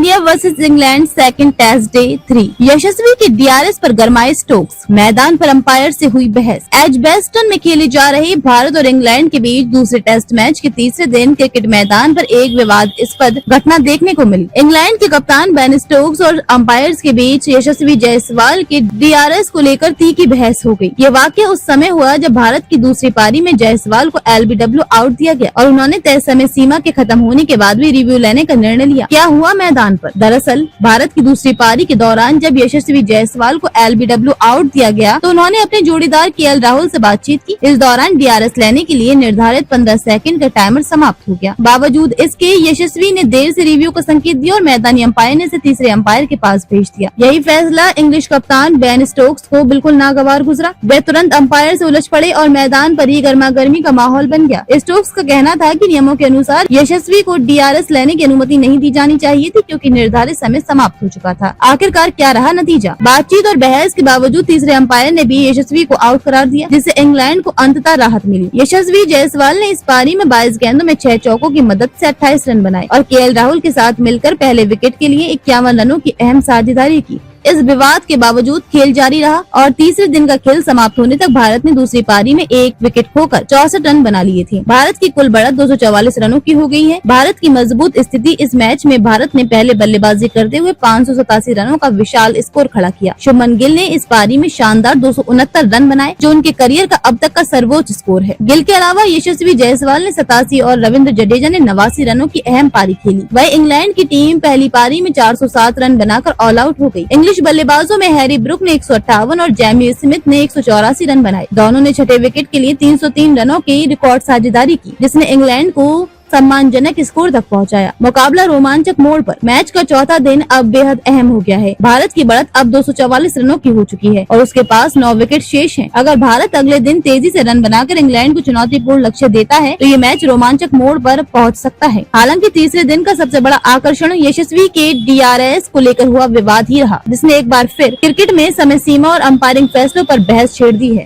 India versus England second test day 3। Yashasvi के DRS पर गरमाए Stokes, मैदान पर अंपायर से हुई बहस। एजबेस्टन में खेले जा रहे भारत और इंग्लैंड के बीच दूसरे टेस्ट मैच के तीसरे दिन क्रिकेट मैदान पर एक विवादास्पद घटना देखने को मिली। इंग्लैंड के कप्तान बेन स्टोक्स और अंपायर्स के बीच यशस्वी जायसवाल के डीआरएस को लेकर तीखी बहस हो गई। ये वाकया उस समय हुआ जब भारत की दूसरी पारी में जायसवाल को एलबीडब्ल्यू आउट दिया गया और उन्होंने तय समय सीमा के खत्म होने के बाद भी रिव्यू लेने का निर्णय लिया। क्या हुआ मैदान पर? दरअसल भारत की दूसरी पारी के दौरान जब यशस्वी जायसवाल को एलबीडब्ल्यू आउट दिया गया तो उन्होंने अपने जोड़ीदार केएल राहुल से बातचीत की। इस दौरान डीआरएस लेने के लिए निर्धारित 15 सेकंड का टाइमर समाप्त हो गया। बावजूद इसके यशस्वी ने देर से रिव्यू का संकेत दिया और मैदानी अंपायर ने इसे तीसरे अंपायर के पास भेज दिया। यही फैसला इंग्लिश कप्तान बेन स्टोक्स को बिल्कुल नागवार गुजरा। वे तुरंत अंपायर से उलझ पड़े और मैदान पर ही गर्मा गर्मी का माहौल बन गया। स्टोक्स का कहना था कि नियमों के अनुसार यशस्वी को डीआरएस लेने की अनुमति नहीं दी जानी चाहिए थी क्योंकि निर्धारित समय समाप्त हो चुका था। आखिरकार क्या रहा नतीजा? बातचीत और बहस के बावजूद तीसरे अंपायर ने भी यशस्वी को आउट करार दिया, जिससे इंग्लैंड को अंततः राहत मिली। यशस्वी जायसवाल ने इस पारी में 22 गेंदों में 6 चौकों की मदद से 28 रन बनाए और केएल राहुल के साथ मिलकर पहले विकेट के लिए 51 रनों की अहम साझेदारी की। इस विवाद के बावजूद खेल जारी रहा और तीसरे दिन का खेल समाप्त होने तक भारत ने दूसरी पारी में एक विकेट खोकर 64 रन बना लिए थे। भारत की कुल बढ़त 244 रनों की हो गई है। भारत की मजबूत स्थिति इस मैच में भारत ने पहले बल्लेबाजी करते हुए 587 रनों का विशाल स्कोर खड़ा किया। शुभमन गिल ने इस पारी में शानदार 269 रन बनाए, जो उनके करियर का अब तक का सर्वोच्च स्कोर है। गिल के अलावा यशस्वी जायसवाल ने 87 और रविंद्र जडेजा ने 89 रनों की अहम पारी खेली। वह इंग्लैंड की टीम पहली पारी में 407 रन बनाकर ऑल आउट हो गयी। इंग्लिश बल्लेबाजों में हैरी ब्रुक ने 158 और जैमी स्मिथ ने 184 रन बनाए। दोनों ने छठे विकेट के लिए 303 रनों की रिकॉर्ड साझेदारी की, जिसने इंग्लैंड को सम्मानजनक स्कोर तक पहुंचाया। मुकाबला रोमांचक मोड़ पर। मैच का चौथा दिन अब बेहद अहम हो गया है। भारत की बढ़त अब 244 रनों की हो चुकी है और उसके पास 9 विकेट शेष हैं। अगर भारत अगले दिन तेजी से रन बनाकर इंग्लैंड को चुनौतीपूर्ण लक्ष्य देता है तो ये मैच रोमांचक मोड़ पर पहुंच सकता है। हालांकि तीसरे दिन का सबसे बड़ा आकर्षण यशस्वी के डीआरएस को लेकर हुआ विवाद ही रहा, जिसने एक बार फिर क्रिकेट में समय सीमा और अंपायरिंग फैसलों पर बहस छेड़ दी है।